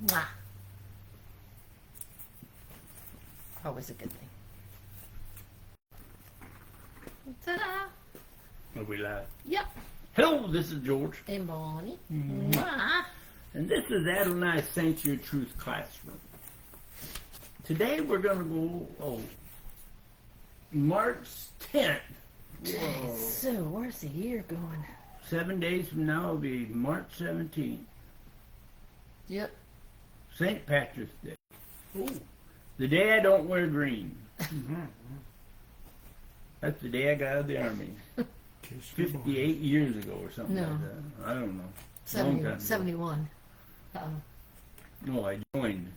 Mwah. Always a good thing. Ta-da! Are we live? Yep. Hello, this is George. And Bonnie. Mm-hmm. Mwah. And this is Adonai Sanctuary Truth Classroom. Today we're going to go, March 10th. Whoa. So, where's the year going? 7 days from now will be March 17th. Yep. St. Patrick's Day. Ooh. The day I don't wear green. That's the day I got out of the Army. 58 years ago or something No. like that. I don't know. 71. No, I joined.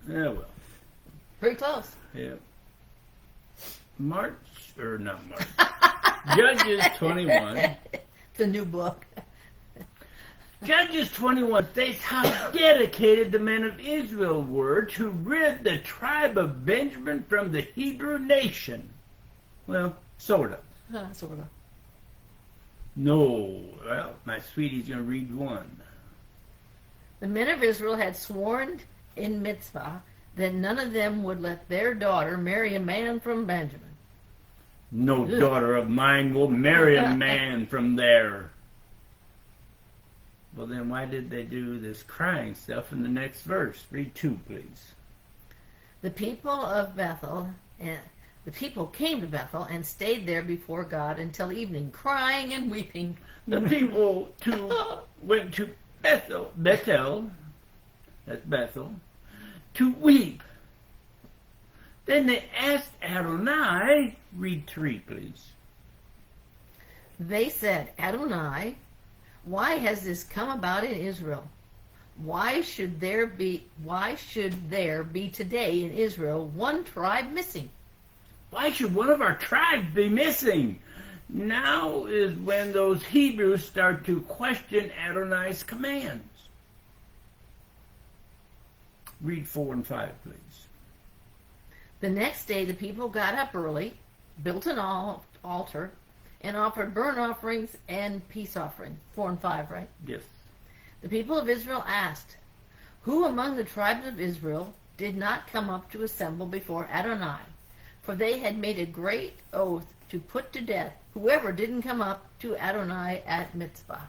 Yeah, well. Pretty close. Yeah. Not March. Judges 21. The new book. Judges 21 states how dedicated the men of Israel were to rid the tribe of Benjamin from the Hebrew nation. Well, sort of. Sort of. No. Well, my sweetie's going to read one. The men of Israel had sworn in Mitzvah that none of them would let their daughter marry a man from Benjamin. No daughter of mine will marry a man from there. Well, then why did they do this crying stuff in the next verse? Read 2, please. The people of Bethel, the people came to Bethel and stayed there before God until evening, crying and weeping. The people went to Bethel, that's Bethel, to weep. Then they asked Adonai, read 3, please. They said, Adonai, why has this come about in Israel? Why should there be today in Israel one tribe missing? Why should one of our tribes be missing? Now is when those Hebrews start to question Adonai's commands. Read 4 and 5, please. The next day the people got up early, built an altar, and offered burnt offerings and peace offering. 4 and 5, right? Yes. The people of Israel asked, who among the tribes of Israel did not come up to assemble before Adonai? For they had made a great oath to put to death whoever didn't come up to Adonai at Mitzvah.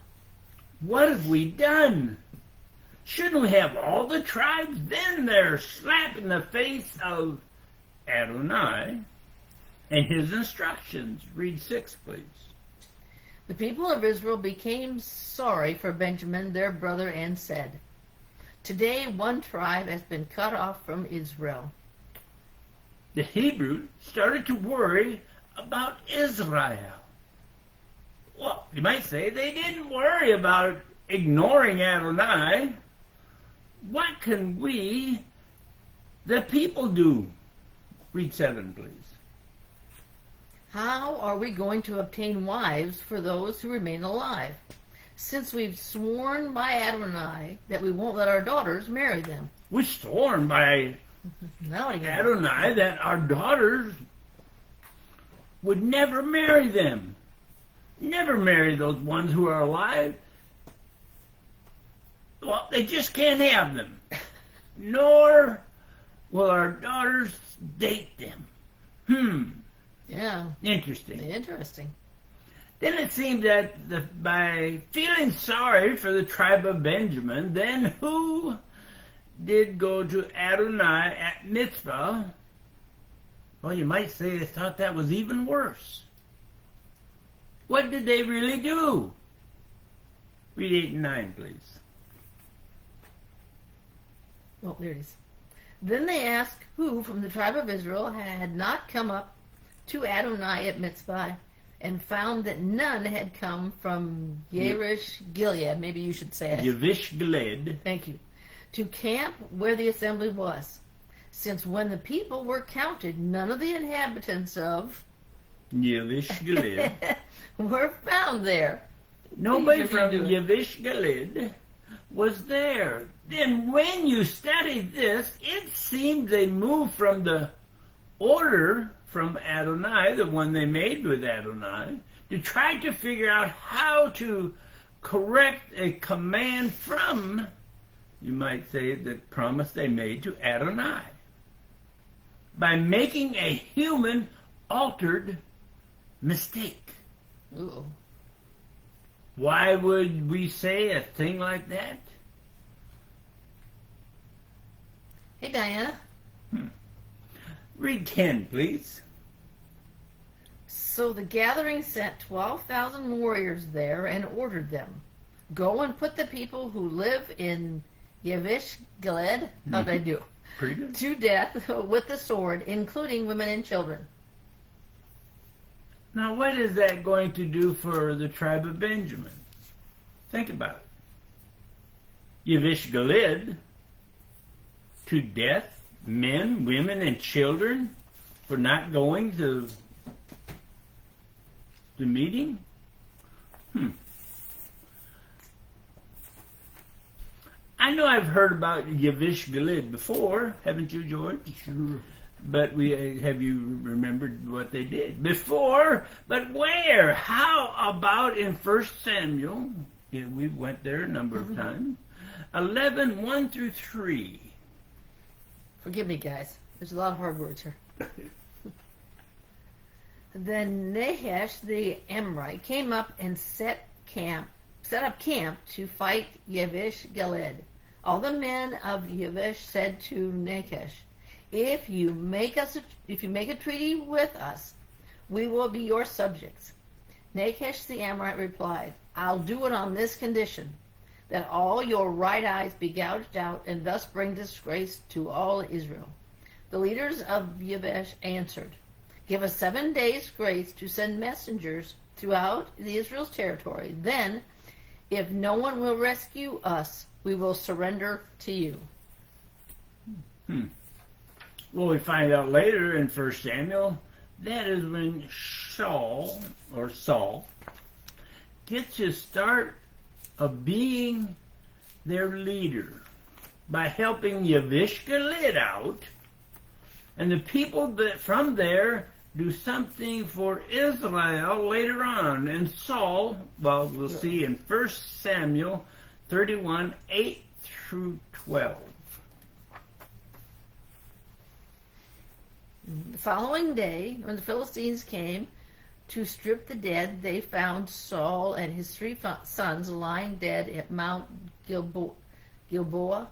What have we done? Shouldn't we have all the tribes then there slapping the face of Adonai and his instructions? Read 6, please. The people of Israel became sorry for Benjamin, their brother, and said, today one tribe has been cut off from Israel. The Hebrews started to worry about Israel. Well, you might say they didn't worry about ignoring Adonai. What can we, the people, do? Read 7, please. How are we going to obtain wives for those who remain alive, since we've sworn by Adonai that we won't let our daughters marry them? We've sworn by Adonai that our daughters would never marry them. Never marry those ones who are alive. Well, they just can't have them. Nor will our daughters date them. Yeah. Interesting. Interesting. Then it seems that by feeling sorry for the tribe of Benjamin, then who did go to Adonai at Mitzvah? Well, you might say they thought that was even worse. What did they really do? Read 8 and 9, please. Oh, there it is. Then they asked who from the tribe of Israel had not come up to Adonai at Mitzvah, and found that none had come from Yaresh Gilead. Maybe you should say it. Yavish Gilead. Thank you. To camp where the assembly was, since when the people were counted, none of the inhabitants of Yavish Gilead were found there. Nobody from Yavish Gilead was there. Then when you study this, it seems they moved from the order from Adonai, the one they made with Adonai, to try to figure out how to correct a command from you might say, the promise they made to Adonai. By making a human altered mistake. Ooh. Why would we say a thing like that? Hey, Diana. Read 10, please. So the gathering sent 12,000 warriors there and ordered them, go and put the people who live in Yavish Gilead, how'd I do? Pretty good. To death with the sword, including women and children. Now, what is that going to do for the tribe of Benjamin? Think about it. Yavish Gilead, to death, men, women, and children for not going to the meeting? I know I've heard about Yavish Gilead before, haven't you, George? Sure. But have you remembered what they did before? But where? How about in 1 Samuel? Yeah, we went there a number of times. 11, 1 through 3. Forgive me, guys. There's a lot of hard words here. Then Nahash the Amorite came up and set up camp to fight Yavish Gilead. All the men of Yavish said to Nahash, If you make a treaty with us, we will be your subjects. Nahash the Amorite replied, I'll do it on this condition, that all your right eyes be gouged out, and thus bring disgrace to all Israel. The leaders of Yavish answered, Give us 7 days' grace to send messengers throughout Israel's territory. Then, if no one will rescue us, we will surrender to you. Well, we find out later in 1 Samuel, that is when Saul gets his start of being their leader by helping Yavish Gilead out, and the people that from there do something for Israel later on. And Saul, well, we'll see in 1 Samuel 31, 8 through 12. The following day, when the Philistines came to strip the dead, they found Saul and his 3 sons lying dead at Mount Gilboa.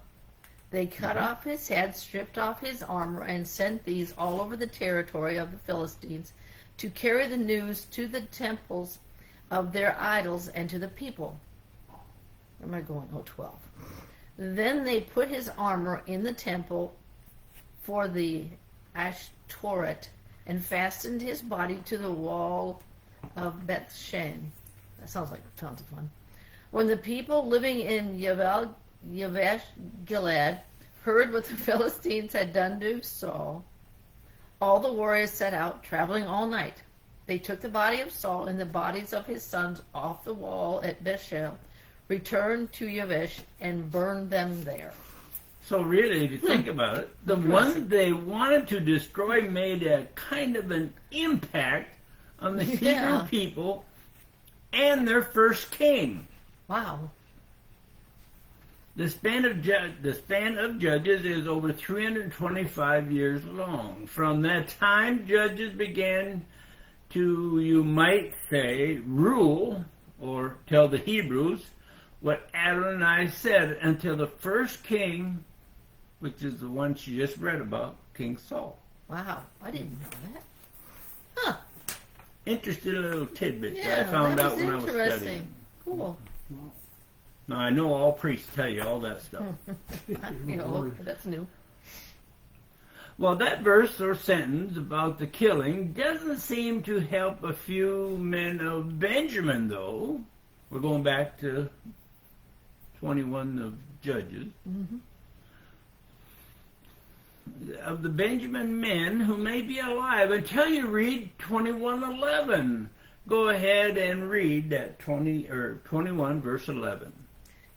They cut off his head, stripped off his armor, and sent these all over the territory of the Philistines to carry the news to the temples of their idols and to the people. Where am I going? 12. Then they put his armor in the temple for the Ashtoreth and fastened his body to the wall of Bethshan. That sounds like tons of fun. When the people living in Yavish Gilead heard what the Philistines had done to Saul, all the warriors set out, traveling all night. They took the body of Saul and the bodies of his sons off the wall at Bethshel, returned to Yavish, and burned them there. So really, if you think about it, the one they wanted to destroy made a kind of an impact on the Hebrew people and their first king. Wow. The span of Judges is over 325 years long. From that time, Judges began to, you might say, rule or tell the Hebrews what Adonai said until the first king, which is the one she just read about, King Saul. Wow, I didn't know that. Huh. Interesting little tidbit Yeah, that I found that out was when I was interesting. studying. Cool. Now, I know all priests tell you all that stuff. That's new. Well, that verse or sentence about the killing doesn't seem to help a few men of Benjamin, though. We're going back to 21 of Judges. Mm-hmm. Of the Benjamin men who may be alive until you read 21:11. Go ahead and read that 21 verse 11.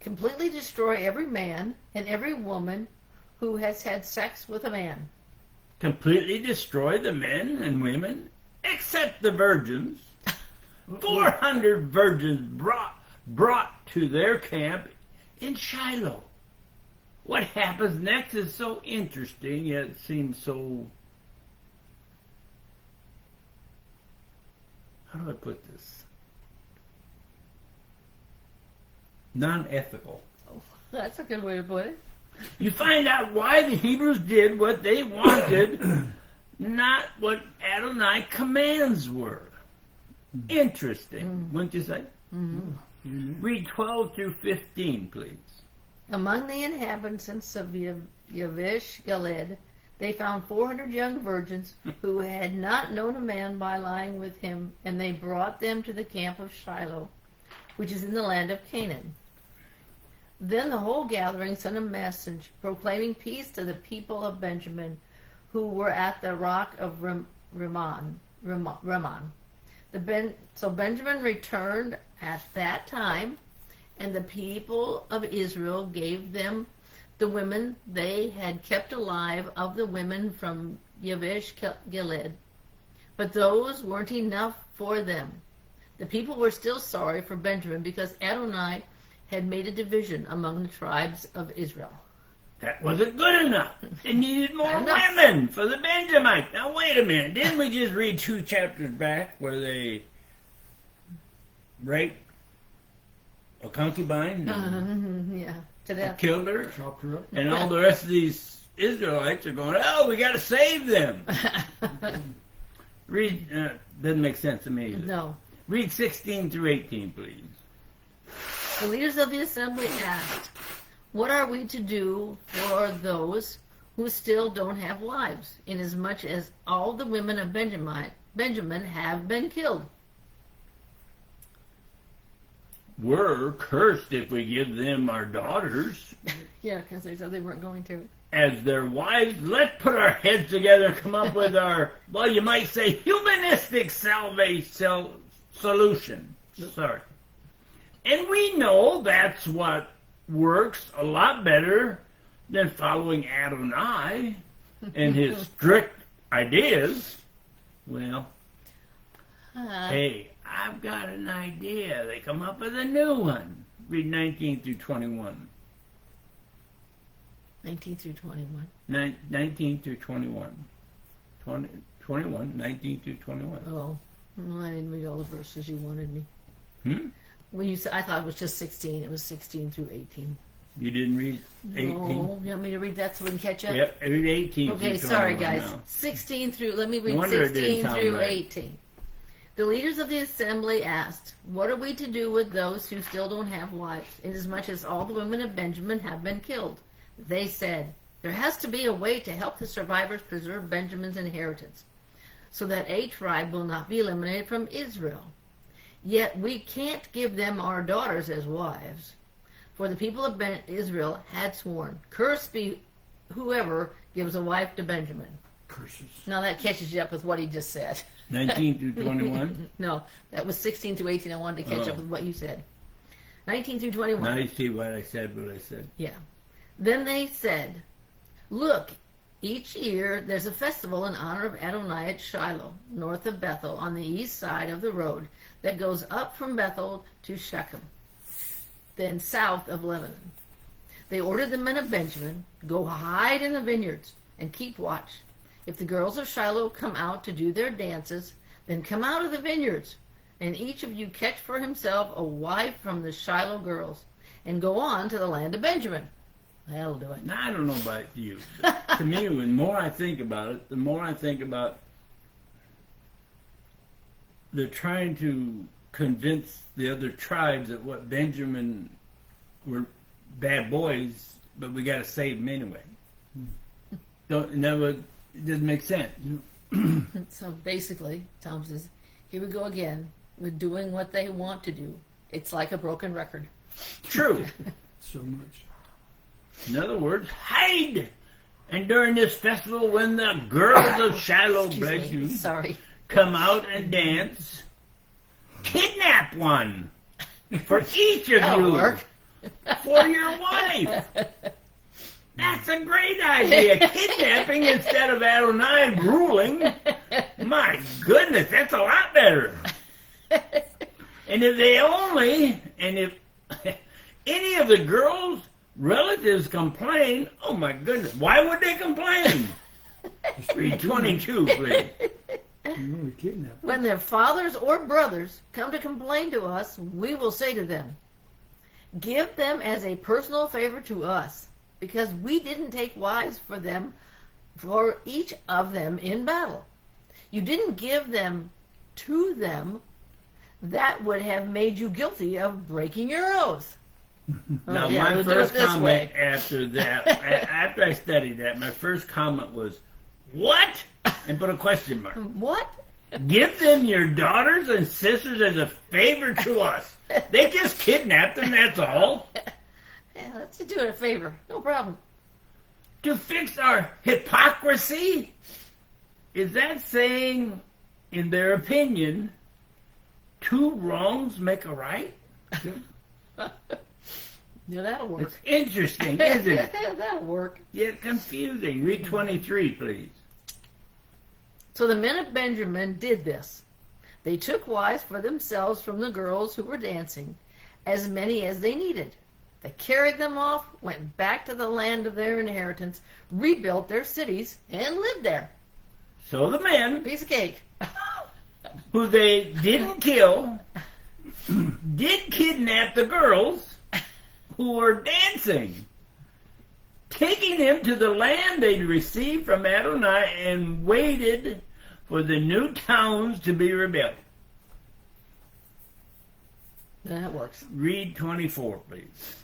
Completely destroy every man and every woman who has had sex with a man. Completely destroy the men and women except the virgins. 400 virgins brought to their camp in Shiloh. what happens next is so interesting, yet it seems so... How do I put this? Non-ethical. Oh, that's a good way to put it. You find out why the Hebrews did what they wanted, not what Adonai commands were. Interesting, wouldn't you say? Mm-hmm. Read 12 through 15, please. Among the inhabitants of Yavish Gilead, they found 400 young virgins who had not known a man by lying with him, and they brought them to the camp of Shiloh, which is in the land of Canaan. Then the whole gathering sent a message proclaiming peace to the people of Benjamin, who were at the rock of Rimmon. So Benjamin returned at that time, and the people of Israel gave them the women they had kept alive of the women from Yavish Gilead. But those weren't enough for them. The people were still sorry for Benjamin because Adonai had made a division among the tribes of Israel. That wasn't good enough. They needed more women for the Benjamites. Now, wait a minute. Didn't we just read 2 chapters back where they raped a concubine? Yeah, to death. Killed her? Chopped her up. And all the rest of these Israelites are going, oh, we got to save them. Read, doesn't make sense to me either. No. Read 16 through 18, please. The leaders of the assembly asked, "What are we to do for those who still don't have wives, inasmuch as all the women of Benjamin have been killed?" We're cursed if we give them our daughters Yeah, because they said they weren't going to. as their wives. Let's put our heads together and come up with our, well, you might say, humanistic solution. Sorry. And we know that's what works a lot better than following Adonai and his strict ideas. Well, hey, I've got an idea. They come up with a new one. Read 19 through 21. 19 through 21. 19 through 21. 21, 19 through 21. Oh, well, I didn't read all the verses you wanted me. When you said, I thought it was just 16. It was 16 through 18. You didn't read 18? No, you want me to read that so we can catch up? Yep, read 18 Okay, through 21 sorry guys. now. 16 through, let me read Wonder it 16 didn't sound through right. 18. The leaders of the assembly asked, "What are we to do with those who still don't have wives, inasmuch as all the women of Benjamin have been killed?" They said, "There has to be a way to help the survivors preserve Benjamin's inheritance, so that a tribe will not be eliminated from Israel. Yet we can't give them our daughters as wives." For the people of Israel had sworn, "Cursed be whoever gives a wife to Benjamin." Curses. Now that catches you up with what he just said. 19 through 21? No, that was 16 through 18. I wanted to catch up with what you said. 19 through 21. Now you see what I said. Yeah. Then they said, "Look, each year there's a festival in honor of Adonai at Shiloh, north of Bethel, on the east side of the road that goes up from Bethel to Shechem, then south of Lebanon." They ordered the men of Benjamin, "Go hide in the vineyards and keep watch. If the girls of Shiloh come out to do their dances, then come out of the vineyards, and each of you catch for himself a wife from the Shiloh girls, and go on to the land of Benjamin." That'll do it. Now, I don't know about you, but to me, the more I think about it, the more I think about they're trying to convince the other tribes that what Benjamin were bad boys, but we got to save them anyway. It doesn't make sense. So basically, Tom says, here we go again with doing what they want to do. It's like a broken record. True. So much. In other words, hide. And during this festival, when the girls of Shiloh, bless you, Sorry. come out and dance, kidnap one for each of That'll you work. for your wife. That's a great idea. Kidnapping instead of Adonai ruling. My goodness, that's a lot better. And if any of the girls relatives complain. Oh my goodness, why would they complain? Read 22, please. You really kidnapped. When their fathers or brothers come to complain to us, we will say to them, give them as a personal favor to us, because we didn't take wives for each of them in battle. You didn't give them to them. That would have made you guilty of breaking your oath. Now, yeah, my we'll do it first this comment way. after that, after I studied that, my first comment was, what? And put a question mark. What? Give them your daughters and sisters as a favor to us. They just kidnapped them, that's all. Yeah, let's do it a favor. No problem. To fix our hypocrisy? Is that saying, in their opinion, two wrongs make a right? Yeah, that'll work. It's interesting, isn't it? That'll work. Yet confusing. Read 23, please. So the men of Benjamin did this. They took wives for themselves from the girls who were dancing, as many as they needed. They carried them off, went back to the land of their inheritance, rebuilt their cities, and lived there. So the men, Piece of cake. who they didn't kill, did kidnap the girls who were dancing, taking them to the land they'd received from Adonai, and waited for the new towns to be rebuilt. That works. Read 24, please.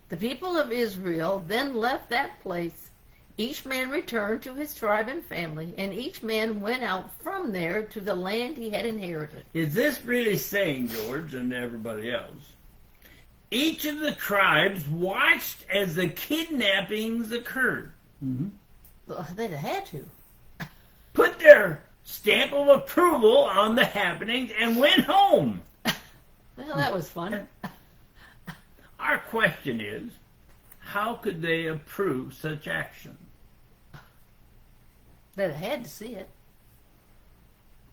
The people of Israel then left that place. Each man returned to his tribe and family, and each man went out from there to the land he had inherited. Is this really saying, George, and everybody else, each of the tribes watched as the kidnappings occurred, Well, they'd have had to. put their stamp of approval on the happenings, and went home? Well, that was fun. Our question is, how could they approve such action? They'd have had to see it.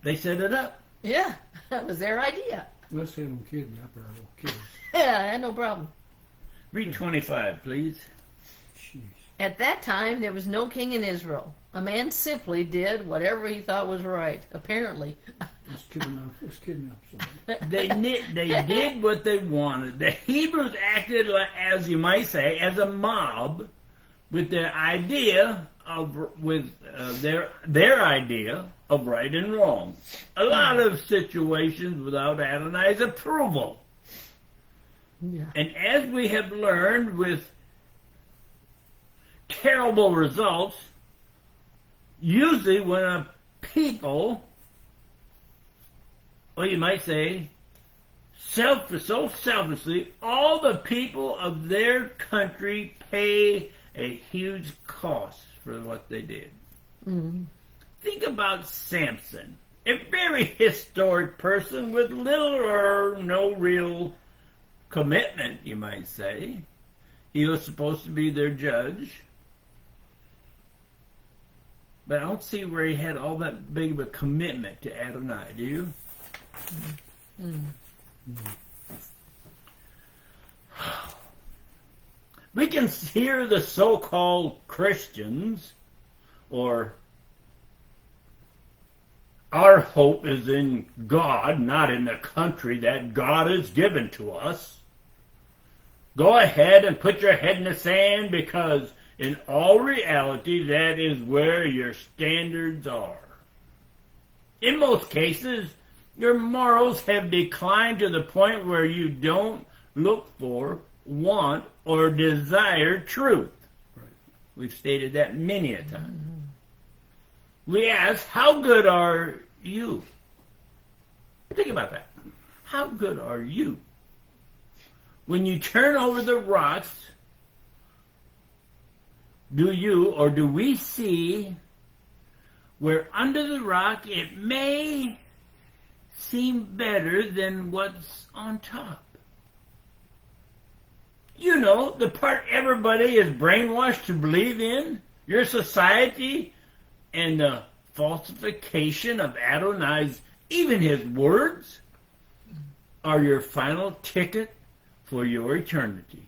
They set it up. Yeah, that was their idea. Let's have them kidnap our little kids. Yeah, I had no problem. Read 25, please. Jeez. At that time, there was no king in Israel. A man simply did whatever he thought was right, apparently. Let's kidnap somebody. They did what they wanted. The Hebrews acted, as you might say, as a mob, with their idea their idea of right and wrong. A lot of situations without Adonai's approval. Yeah. And as we have learned, with terrible results, usually when a people, well, you might say, so selfishly, all the people of their country pay a huge cost for what they did. Mm-hmm. Think about Samson, a very historic person with little or no real commitment, you might say. He was supposed to be their judge. But I don't see where he had all that big of a commitment to Adonai, do you? We can hear the so-called Christians, or our hope is in God, not in the country that God has given to us. Go ahead and put your head in the sand, because in all reality, that is where your standards are. In most cases, your morals have declined to the point where you don't look for, want, or desire truth. Right. We've stated that many a time. We ask, how good are you? Think about that. How good are you? When you turn over the rocks, do you or do we see where under the rock it may seem better than what's on top? You know, the part everybody is brainwashed to believe in, your society, and the falsification of Adonai's, even his words, are your final ticket for your eternity.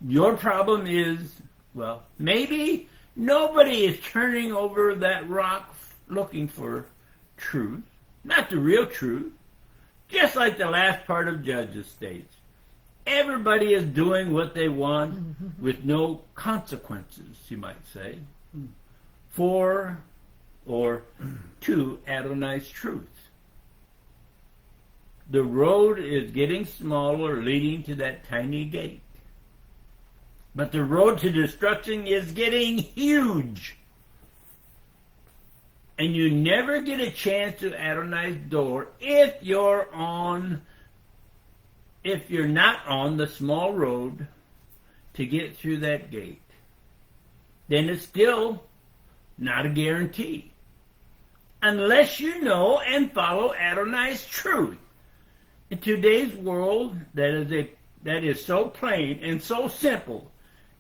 Your problem is, well, maybe nobody is turning over that rock looking for truth, not the real truth. Just like the last part of Judges states, everybody is doing what they want with no consequences, you might say, for or to Adonai's truth. The road is getting smaller, leading to that tiny gate. But the road to destruction is getting huge. And you never get a chance to Adonai's door if you're not on the small road to get through that gate. Then it's still not a guarantee. Unless you know and follow Adonai's truth. In today's world, that is so plain and so simple,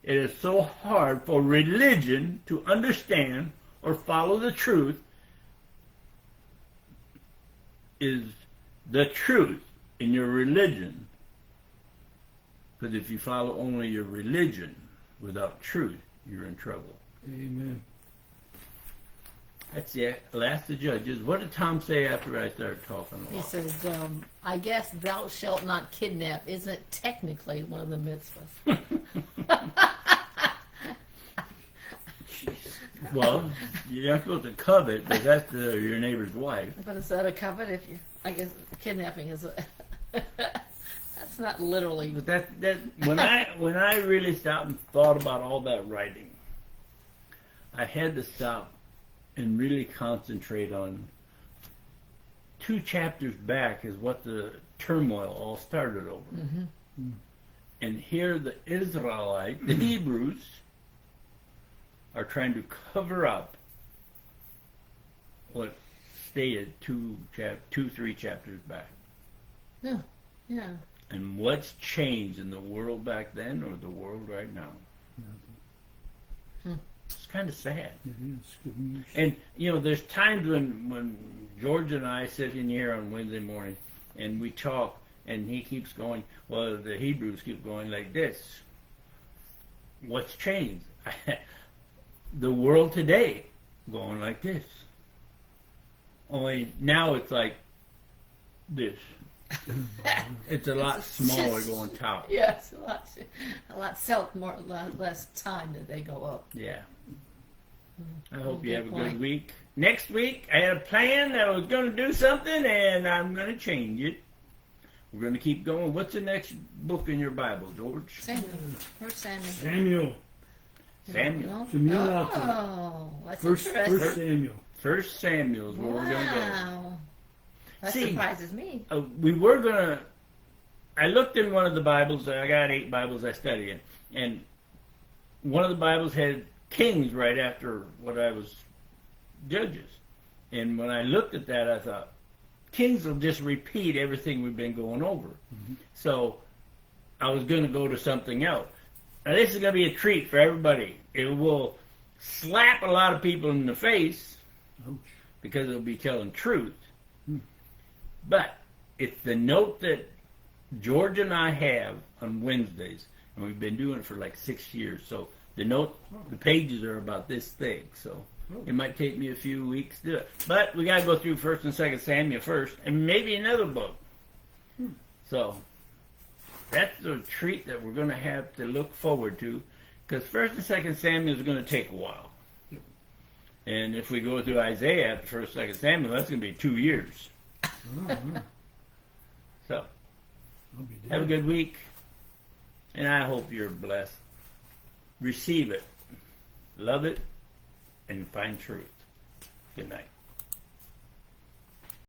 it is so hard for religion to understand or follow the truth. Is the truth in your religion. Because if you follow only your religion without truth, you're in trouble. Amen. That's the last of Judges. What did Tom say after I started talking a He lot? says, I guess thou shalt not kidnap isn't technically one of the mitzvahs. Well, you're not supposed to covet, but that's your neighbor's wife. But is that a covet? If you, I guess kidnapping is a. That's not literally. But that when I really stopped and thought about all that writing, I had to stop and really concentrate on 2 chapters back is what the turmoil all started over. Mm-hmm. And here the Israelites, the Hebrews, are trying to cover up what stated 3 chapters back. Yeah. Yeah. And what's changed in the world back then or the world right now? It's kind of sad. It is good news. And, there's times when George and I sit in here on Wednesday morning and we talk and he keeps going, well, the Hebrews keep going like this. What's changed? The world today going like this. Only now it's like this. It's a lot smaller going top. Yes, a lot less time that they go up. Yeah. I hope you have a Good good point. week. Next week, I had a plan that I was going to do something, and I'm going to change it. We're going to keep going. What's the next book in your Bible, George? Samuel. First Samuel. Samuel. Samuel. Samuel. Oh, that's First interesting. Samuel. First Samuel is where we're going to go. Wow. That See, surprises me. We were going to... I looked in one of the Bibles. I got 8 Bibles I study in. And one of the Bibles had Kings right after what I was Judges. And when I looked at that, I thought, Kings will just repeat everything we've been going over. Mm-hmm. So I was going to go to something else. Now this is going to be a treat for everybody. It will slap a lot of people in the face Ouch. because it'll be telling truth. Hmm. But it's the note that George and I have on Wednesdays, and we've been doing it for like 6 years. So the pages are about this thick. So it might take me a few weeks to do it. But we got to go through 1st and 2nd Samuel first, and maybe another book. So that's a treat that we're going to have to look forward to, because 1st and 2nd Samuel is going to take a while. And if we go through Isaiah after 1st, 2nd Samuel, that's going to be 2 years. So I'll be dead. have a good week, and I hope you're blessed. Receive it, love it, and find truth. Good night.